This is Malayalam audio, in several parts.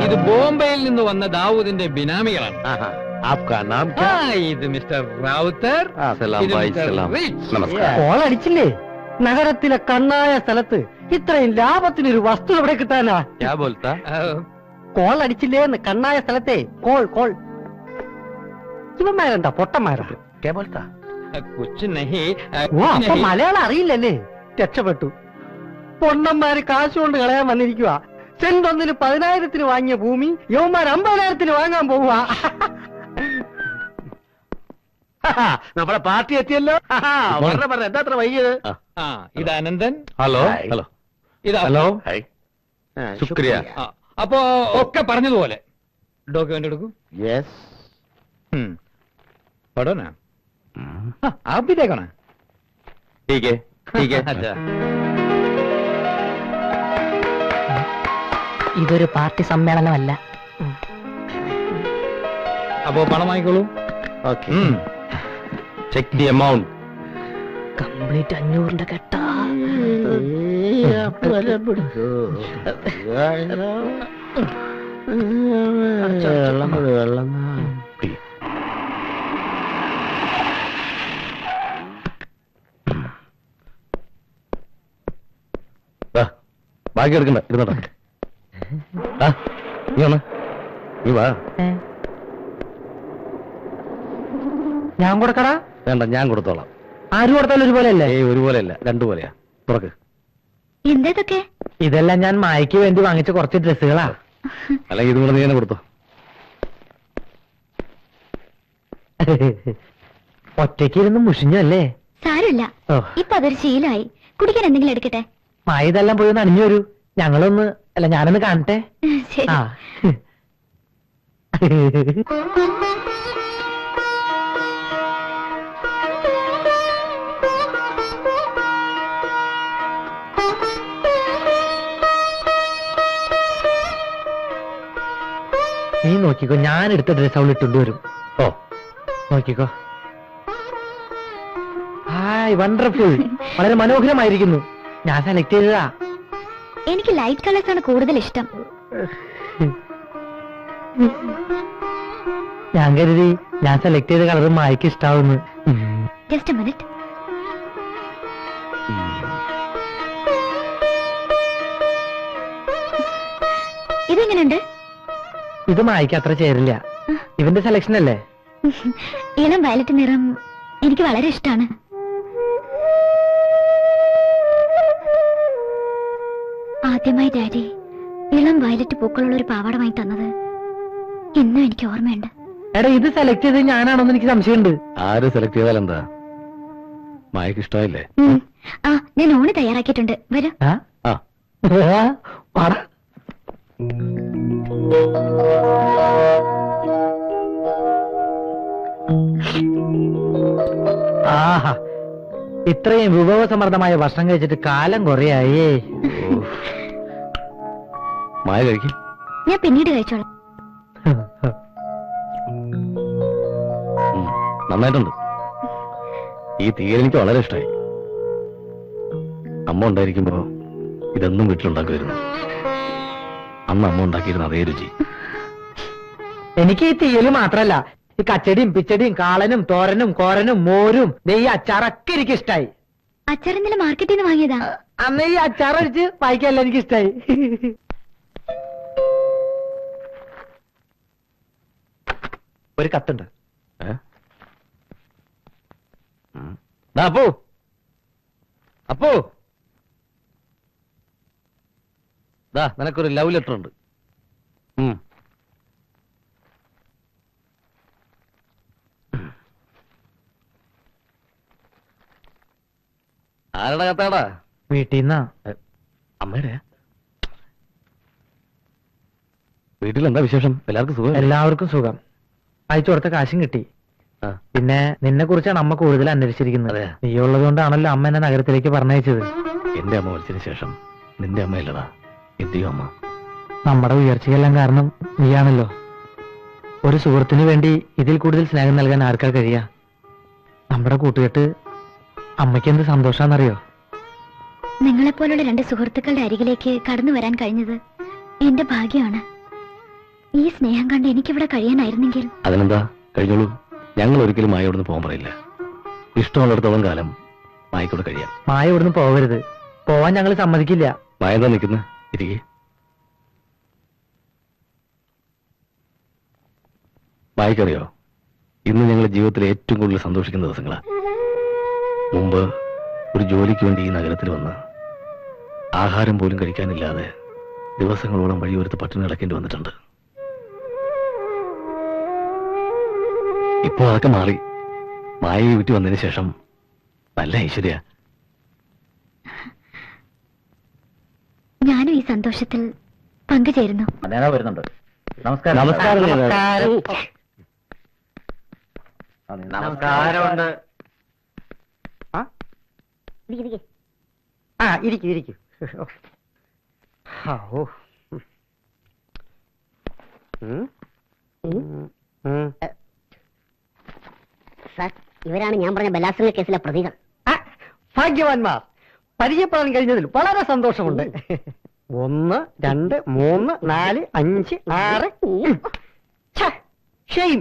ഇത് ബോംബെയിൽ നിന്ന് വന്ന ദാവൂദിന്റെ ബിനാമികളാണ്. ഇത് മിസ്റ്റർ റാവുത്തർ. കോൾ അടിച്ചില്ലേ? നഗരത്തിലെ കണ്ണായ സ്ഥലത്ത് ഇത്രയും ലാഭത്തിനൊരു വസ്തു എവിടെ കിട്ടാനാ? കോൾ അടിച്ചില്ലേ കണ്ണായ സ്ഥലത്തെ? കോൾ ഇവന്മാരെന്താ പൊട്ടന്മാരാ? അപ്പൊ മലയാളം അറിയില്ലല്ലേ? രക്ഷപ്പെട്ടു. പൊണ്ണന്മാര് കാശ് കൊണ്ട് കളയാൻ വന്നിരിക്കുക. സെന്റ് ഒന്നിന് 10,000-ന് വാങ്ങിയ ഭൂമി യവന്മാർ 50,000-ന് വാങ്ങാൻ പോവുക. നമ്മുടെ പാർട്ടി എത്തിയല്ലോ. എന്താ അത്ര വൈകിയത്? ഇത് അനന്തൻ. ഹലോ. ഇത് ഹലോ. ശുക്രിയ. അപ്പോ ഒക്കെ പറഞ്ഞതുപോലെ ഡോക്യുമെന്റ് എടുക്കൂ. യെസ്. പഠന आप भी देखो ना. ठीक है. अच्छा. ഇതൊരു പാർട്ടി സമ്മേളനമല്ല. അപ്പോ പണം വാങ്ങിക്കോളൂ. Okay. Check the amount. Complete 500-ന്റെ കെട്ടാ. വെള്ളം ബാക്കി എടുക്കണ്ട. ഇരുന്നോട്ടെ. നീ വാ. ഞാൻ കൊടുക്കടാ? വേണ്ട, ഞാൻ കൊടുത്തോളാം. ആര് കൊടുത്താലും ഒരുപോലെ അല്ലേ? ഒരുപോലെയല്ല, രണ്ടുപോലെയാ. തുറക്ക്. എന്തൊക്കെ? ഇതെല്ലാം ഞാൻ മായയ്ക്ക് വേണ്ടി വാങ്ങിച്ച കുറച്ച് ഡ്രസ്സുകളാ. അല്ലെങ്കിൽ ഇതും കൂടെ നീ തന്നെ കൊടുത്തോ. ഒറ്റയ്ക്കിരുന്ന് മുഷിഞ്ഞല്ലേ? സാരമില്ല, ഇപ്പൊ അതൊരു ശീലമായി. കുടിക്കാൻ എന്തെങ്കിലും എടുക്കട്ടെ? മായ ഇതെല്ലാം പോയി ഒന്ന് അണിഞ്ഞു വരൂ. ഞാനൊന്ന് കാണട്ടെ. ശരി. ആ നീ നോക്കിക്കോ, ഞാൻ എടുത്ത ഡ്രസ് അവൾ ഇട്ടുകൊണ്ട് വരും. ഓ, നോക്കിക്കോ. Hi, wonderful. വളരെ മനോഹരമായിരിക്കുന്നു. ഞാൻ സെലക്ട് ചെയ്തതാ. എനിക്ക് ലൈറ്റ് കളേഴ്സ് ആണ് കൂടുതൽ ഇഷ്ടം. ഞാൻ കരുതി ഞാൻ സെലക്ട് ചെയ്ത കളർ മായക്ക് ഇഷ്ടാവുന്നു. Just a minute. ഇതെങ്ങനെയുണ്ട്? ഇത് മായക്ക് അത്ര ചേരില്ല. ഇവന്റെ സെലക്ഷൻ അല്ലേ? ഇളം വയലറ്റ് നിറം എനിക്ക് വളരെ ഇഷ്ടമാണ്. ആദ്യമായി ഡാഡി ഇളം വയലറ്റ് പൂക്കളുള്ള ഒരു പാവാട വാങ്ങി തന്നത് ഇന്നും എനിക്ക് ഓർമ്മയുണ്ട്. എടാ, ഇത് സെലക്ട് ചെയ്ത് ഞാനാണോന്ന് എനിക്ക് സംശയമുണ്ട്. ആര് സെലക്ട് ചെയ്താലെന്താ? മായക്ക് ഇഷ്ടമായില്ലേ? ആ, ഞാൻ ഊണ് തയ്യാറാക്കിയിട്ടുണ്ട്. വരൂ. ആഹാ, ഇത്രയും വിഭവസമൃദ്ധമായ ഭക്ഷണം കഴിച്ചിട്ട് കാലം കുറയായേ. മായ കഴിക്കും. ഞാൻ പിന്നീട് കഴിച്ചോളാം. നന്നായിട്ടുണ്ട്. ഈ തീയൽ എനിക്ക് വളരെ ഇഷ്ടമായി. അമ്മ ഉണ്ടായിരിക്കുമ്പോ ഇതൊന്നും വീട്ടിലുണ്ടാക്കുമായിരുന്നു. അന്ന് അമ്മ ഉണ്ടാക്കിയിരുന്ന അതേ രുചി. എനിക്ക് ഈ തീയല് മാത്രല്ല, ഈ കച്ചടിയും പിച്ചടിയും കാളനും തോരനും കോരനും മോരും ഈ അച്ചാറൊക്കെ എനിക്ക് ഇഷ്ടായി. അച്ചാർ ഇന്നലെ മാർക്കറ്റിൽ നിന്ന് വാങ്ങിയതാ. അന്ന് ഈ അച്ചാർ അടിച്ച് വായിക്കല്ല എനിക്ക് ഇഷ്ടായി. ഒരു കത്തുണ്ട്. അപ്പോ അപ്പോ നിനക്കൊരു ലവ് ലെറ്റർ ഉണ്ട്. ആരുടെ കത്താടാ? വീട്ടിൽ നിന്നാ. അമ്മയുടെ? വീട്ടിലെന്താ വിശേഷം? എല്ലാവർക്കും സുഖം? എല്ലാവർക്കും സുഖം. അയച്ചു കൊടുത്ത കാശും കിട്ടി. പിന്നെ നിന്നെ കുറിച്ചാണ് അമ്മ കൂടുതൽ അന്വേഷിച്ചിരിക്കുന്നത്. നീ ഉള്ളത് കൊണ്ടാണല്ലോ അമ്മ എന്നെ നഗരത്തിലേക്ക് പറഞ്ഞയച്ചത്. എന്റെ അമ്മ മരിച്ചതിന് ശേഷം നിന്റെ അമ്മയല്ലടാ എന്റെയോ അമ്മ. നമ്മുടെ ഉയർച്ചയെല്ലാം കാരണം നീയാണല്ലോ. ഒരു സുഹൃത്തിന് വേണ്ടി ഇതിൽ കൂടുതൽ സ്നേഹം നൽകാൻ ആർക്കാ കഴിയാ? നമ്മുടെ കൂട്ടുകെട്ട് അമ്മയ്ക്ക് എന്ത് സന്തോഷാന്നറിയോ? നിങ്ങളെപ്പോലുള്ള രണ്ട് സുഹൃത്തുക്കളുടെ അരികിലേക്ക് കടന്നു വരാൻ കഴിഞ്ഞത് എന്റെ ഭാഗ്യമാണ്. ഈ സ്നേഹം കണ്ട് എനിക്കിവിടെ കഴിയാനായിരുന്നെങ്കിൽ. അതിനെന്താ, കഴിഞ്ഞോളൂ. ഞങ്ങൾ ഒരിക്കലും മായ ഇവിടുന്ന് പോകാൻ പറയില്ല. ഇഷ്ടമുള്ളിടത്തോളം കാലം മായക്കൂടെ കഴിയാം. മായ ഇവിടുന്ന് പോവരുത്. പോവാൻ ഞങ്ങൾ സമ്മതിക്കില്ല. മായ എന്താ നിൽക്കുന്നത്? ഇരിക്കേ. മായക്കറിയോ, ഇന്ന് ഞങ്ങളുടെ ജീവിതത്തിൽ ഏറ്റവും കൂടുതൽ സന്തോഷിക്കുന്ന ദിവസങ്ങളാ. മുമ്പ് ഒരു ജോലിക്ക് വേണ്ടി ഈ നഗരത്തിൽ വന്ന് ആഹാരം പോലും കഴിക്കാനില്ലാതെ ദിവസങ്ങളോളം വഴിയോരത്ത് പട്ടിണി കിടക്കേണ്ടി വന്നിട്ടുണ്ട്. ഇപ്പോ അതൊക്കെ മാറി. മായ വീട്ടിൽ വന്നതിന് ശേഷം നല്ല ഐശ്വര്യ. ഞാനും ഈ സന്തോഷത്തിൽ പങ്കുചേരുന്നു. വരുന്നുണ്ട്. നമസ്കാരം. നമസ്കാരമുണ്ട്. ഇരിക്കൂ. സാർ, ഇവരാണ് ഞാൻ പറഞ്ഞ ബലാത്സംഗ കേസിലെ പ്രതികൾ. ഭാഗ്യവാന്മാർ. പരിചയപ്പെടാൻ കഴിഞ്ഞതിൽ വളരെ സന്തോഷമുണ്ട്. 1 2 3 4 5 6. ഷെയിം.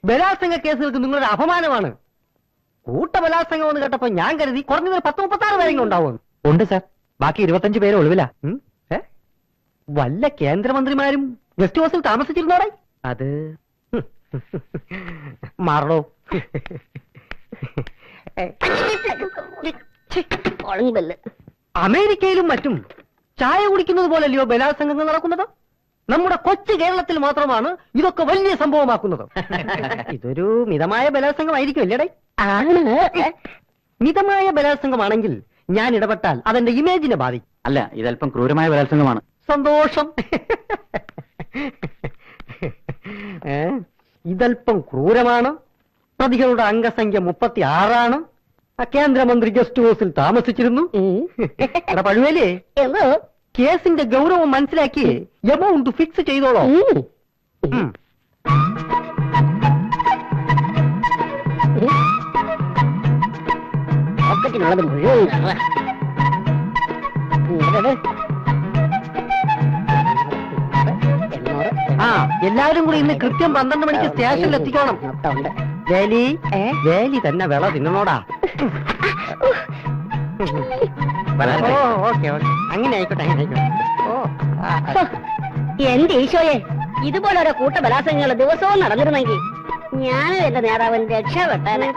ബലാത്സംഗ കേസുകൾക്ക് നിങ്ങളുടെ അപമാനമാണ്. കൂട്ടബലാത്സംഗം എന്ന് കേട്ടപ്പോ ഞാൻ കരുതി കുറഞ്ഞത് 10-36 പേരെങ്കിലും ഉണ്ടാവും. ഉണ്ട് സാർ. ബാക്കി 25 പേര് ഒളിവില. വല്ല കേന്ദ്രമന്ത്രിമാരും ഗസ്റ്റ് ഹൗസിൽ താമസിച്ചിരുന്നോടെ? അത് മാറണോ? അമേരിക്കയിലും മറ്റും ചായ കുടിക്കുന്നത് പോലല്ലയോ ബലാത്സംഗങ്ങൾ നടക്കുന്നത്? നമ്മുടെ കൊച്ചു കേരളത്തിൽ മാത്രമാണ് ഇതൊക്കെ വലിയ സംഭവമാക്കുന്നത്. ഇതൊരു മിതമായ ബലാത്സംഗമായിരിക്കും അല്ലേടേ? മിതമായ ബലാത്സംഗമാണെങ്കിൽ ഞാൻ ഇടപെട്ടാൽ അതെന്റെ ഇമേജിനെ ബാധിക്കും. അല്ല, ഇതല്പം ക്രൂരമായ ബലാത്സംഗമാണ്. സന്തോഷം. ഇതല്പം ക്രൂരമാണ്. പ്രതികളുടെ അംഗസംഖ്യ 36. കേന്ദ്രമന്ത്രി ഗസ്റ്റ് ഹൗസിൽ താമസിച്ചിരുന്നു. പഴുവേലേ, കേസിന്റെ ഗൗരവം മനസ്സിലാക്കി എമൗണ്ട് ഫിക്സ് ചെയ്തോളോ. പോക്കറ്റിനുള്ളത് മുഴുവൻ എല്ലാവരും കൂടി ഇന്ന് കൃത്യം 12 മണിക്ക് സ്റ്റേഷനിൽ എത്തിക്കണം. വേലി തന്നെ വിള തിന്നണോടാ. ഓക്കെ. അങ്ങനെ ആയിക്കോട്ടെ. എന്റെ ഈശോയെ, ഇതുപോലെ ഓരോ കൂട്ട ബലാത്സംഗങ്ങൾ ദിവസവും നടന്നിരുന്നെങ്കിൽ ഞാനും എന്റെ നേതാവൻ രക്ഷപ്പെട്ടാണ്.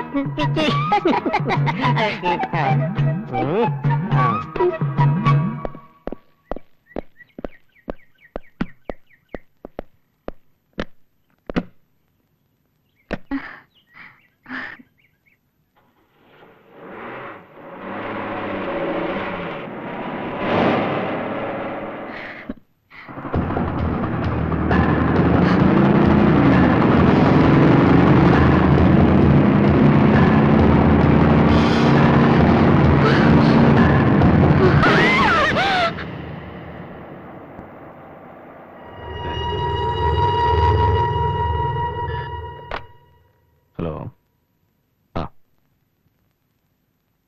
ഹലോ.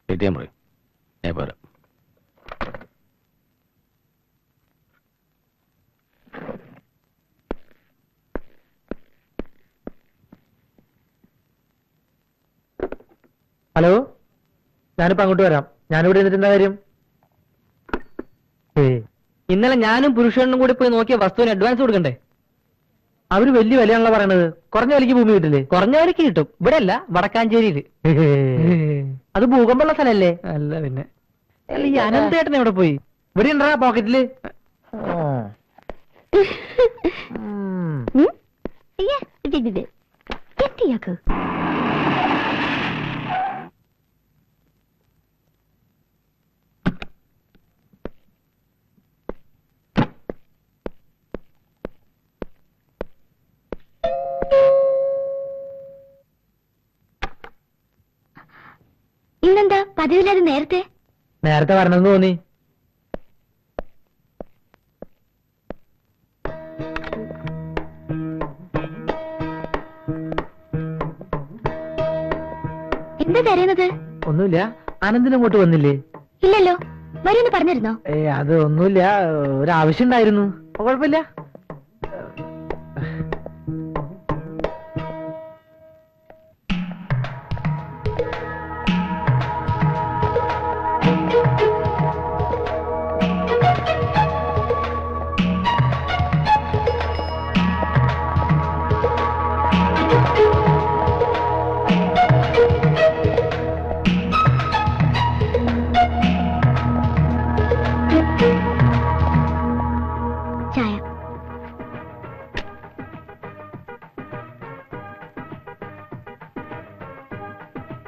എത്തിയാൻ പറയും, ഞാൻ പോരാ. ഹലോ, ഞാനിപ്പോ അങ്ങോട്ട് വരാം. ഞാനിവിടെ ഇരുന്നിട്ട് എന്താ കാര്യം? ഇന്നലെ ഞാനും പുരുഷനും കൂടി പോയി നോക്കിയ വസ്തുവിന് അഡ്വാൻസ് കൊടുക്കണ്ടേ? അവര് വലിയ വിലയാണല്ലോ പറയണത്. കുറഞ്ഞ വിലക്ക് ഭൂമി കിട്ടില്ലേ? കുറഞ്ഞ വിലക്ക് കിട്ടും. ഇവിടെ അല്ല, വടക്കാഞ്ചേരിയില്. അത് ഭൂകമ്പുള്ള സ്ഥലല്ലേ? അല്ല പിന്നെ. അല്ല, ഈ അനന്തേട്ടൻ എവിടെ പോയി? ഇവിടെ ഉണ്ടാ പോക്കറ്റില്. എത്തിയാക്ക്. ഇന്നെന്താ പതിവില്ലാതെ നേരത്തെ? നേരത്തെ വരണമെന്ന് തോന്നി. എന്താ തരുന്നത്? ഒന്നുമില്ല. ആനന്ദിന് അങ്ങോട്ട് വന്നില്ലേ? ഇല്ലല്ലോ. വരുമെന്ന് പറഞ്ഞിരുന്നോ? അത് ഒന്നുമില്ല, ഒരാവശ്യം ഉണ്ടായിരുന്നു. കുഴപ്പമില്ല. ചായ.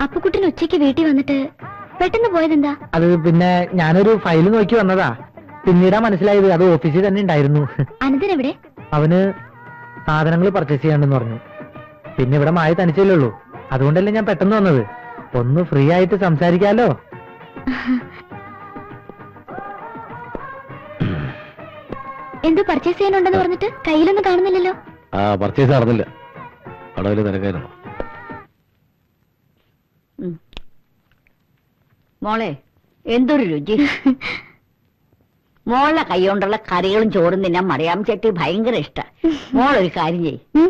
അപ്പുക്കുട്ടൻ ഉച്ചയ്ക്ക് വീട്ടിൽ വന്നിട്ട് പെട്ടെന്ന് പോയതെന്താ? അത് പിന്നെ ഞാനൊരു ഫയൽ നോക്കി വന്നതാ. പിന്നീടാ മനസ്സിലായത് അത് ഓഫീസിൽ തന്നെ ഉണ്ടായിരുന്നു. അനന്തൻ എവിടെ? അവന് സാധനങ്ങൾ പർച്ചേസ് ചെയ്യാണ്ടെന്ന് പറഞ്ഞു. പിന്നെ ഇവിടെ മായ തനിച്ചല്ലേ ഉള്ളൂ, അതുകൊണ്ടല്ലേ ഞാൻ പെട്ടെന്ന് വന്നത്. ഒന്ന് ഫ്രീ ആയിട്ട് സംസാരിക്കാലോ. എന്തോ പർച്ചേസ് ചെയ്യാനുണ്ടെന്ന് പറഞ്ഞിട്ട് കയ്യിലൊന്നും കാണുന്നില്ലല്ലോ. ആ പർച്ചേസ് നടന്നില്ല, കടവില് തിരക്കായിരുന്നു. മോളെ എന്തൊരു രുചി. മോളുടെ കൈകൊണ്ടുള്ള കറികളും ചോറും തിന്നാൻ മറിയാം ചേട്ടി ഭയങ്കര ഇഷ്ട. മോളൊരു കാര്യം ചെയ്യ്,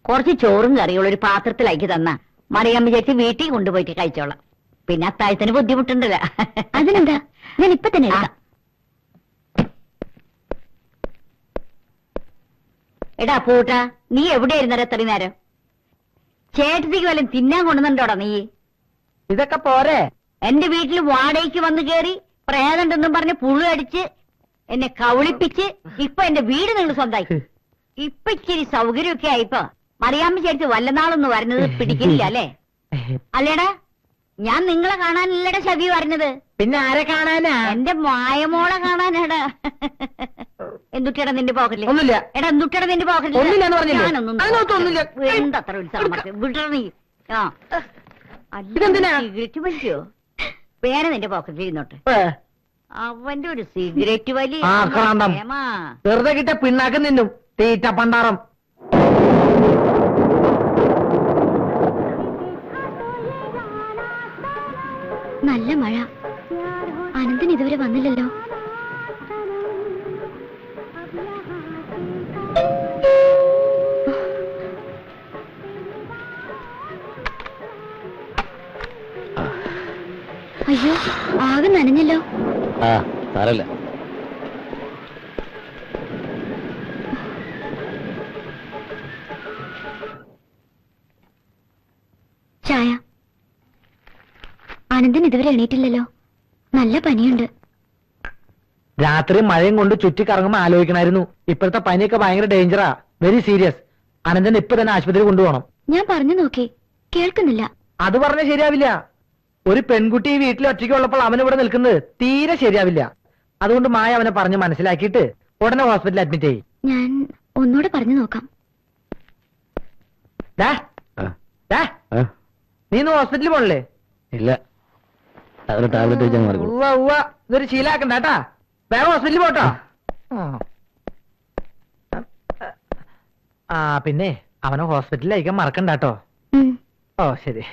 കുറച്ച് ചോറും കറികളും ഒരു പാത്രത്തിലാക്കി തന്നാ മറിയാമ്മ ചേച്ചി വീട്ടിൽ കൊണ്ടുപോയിട്ട് കഴിച്ചോളാം. പിന്നെ അത്താഴത്തിന് ബുദ്ധിമുട്ടുണ്ടല്ല. അതിനെന്താ, ഞാൻ ഇപ്പൊ തന്നെ എടുക്കാം. എടാ പൂട്ടാ, നീ എവിടെയായിരുന്നോ ഇത്രയും നേരം? ചേട്ടത്തിക്ക് വല്ലതും തിന്നാൻ കൊണ്ടുവന്നുണ്ടോടാ നീ? ഇതൊക്കെ പോരെ? എന്റെ വീട്ടിൽ വാടകയ്ക്ക് വന്ന് കേറി പ്രേതണ്ടെന്നും പറഞ്ഞ് പുഴു അടിച്ച് എന്നെ കവിളിപ്പിച്ച് ഇപ്പൊ എന്റെ വീട് നിങ്ങൾ സ്വന്തമാക്കി. ഇപ്പൊ ഇച്ചിരി സൗകര്യമൊക്കെ ആയിപ്പോ മറിയാമ്മ ചേച്ചി വല്ലനാളൊന്ന് വരുന്നത് പിടിക്കില്ല അല്ലേ? അല്ലേടാ, ഞാൻ നിങ്ങളെ കാണാനല്ലടാ ശവി പറഞ്ഞത്. പിന്നെ ആരെ കാണാനാ? എന്റെ മായമോളെ കാണാനാടാ. എന്തുട്ടിയടാ നിന്റെ പോക്കറ്റില്? ഒന്നുമില്ല. എടാ എന്തുട്ടിയടാ നിന്റെ പോക്കറ്റില്? ഒന്നുമില്ലാന്ന് പറഞ്ഞില്ലേ? ഞാനൊന്നും അതിനകത്തൊന്നുമില്ല. വേണ്ടത്ര ഉത്സാഹം വിടണ നീ. ആ ഇതെന്തിനാ? സിഗരറ്റ് വലിയോ? പേന നിന്റെ പോക്കറ്റിൽ ഇരുന്നോട്ടെ. അവന്റെ ഒരു സിഗരറ്റ് വലി. ആ, കാന്തം. വെറുതെ കിട്ടിയ പിണ്ണാക്കം നിന്നും തീറ്റ പണ്ടാറം. നല്ല മഴ. അനന്തൻ ഇതുവരെ വന്നില്ലല്ലോ. അയ്യോ, ആകെ നനഞ്ഞല്ലോ. ആ സാരല്ല. ചായ. അനന്തൻ ഇതുവരെ എണീറ്റില്ലല്ലോ. നല്ല പനിയുണ്ട്. രാത്രി മഴയും കൊണ്ട് ചുറ്റിക്കറങ്ങുമ്പോ ആലോചിക്കണായിരുന്നു. ഇപ്പോഴത്തെ പനിയൊക്കെ ഭയങ്കര ഡേഞ്ചറാ, വെരി സീരിയസ്. അനന്തൻ ഇപ്പൊ തന്നെ ആശുപത്രി കൊണ്ടുപോകണം. ഞാൻ പറഞ്ഞു നോക്കി, കേൾക്കുന്നില്ല. അത് പറഞ്ഞ ശരിയാവില്ല. ഒരു പെൺകുട്ടി ഈ വീട്ടിൽ ഒറ്റയ്ക്കുള്ളപ്പോൾ അവൻ ഇവിടെ നിൽക്കുന്നത് തീരെ ശരിയാവില്ല. അതുകൊണ്ട് മായ അവനെ പറഞ്ഞ് മനസ്സിലാക്കിയിട്ട് ഉടനെ ഹോസ്പിറ്റലിൽ അഡ്മിറ്റ് ചെയ്യും. ഞാൻ ഒന്നുകൂടെ പറഞ്ഞു നോക്കാം. ഡാ, ആ, ഡാ, ആ, നീ ഇന്ന് ഹോസ്പിറ്റലിൽ പോണല്ലേ? ഇല്ല, അതിന് ടാബ്ലറ്റ് വെച്ചാൽ മാറിക്കോളൂ. ഉവ്വ ഉവ്വ, ഇതൊരു ശീലാക്കണ്ട കേട്ടാ. വേറെ ഹോസ്പിറ്റലിൽ പോട്ടോ. ആ പിന്നെ അവനെ ഹോസ്പിറ്റലിൽ അയക്കാൻ മറക്കണ്ട കേട്ടോ. ഉം. ഓ ശരി.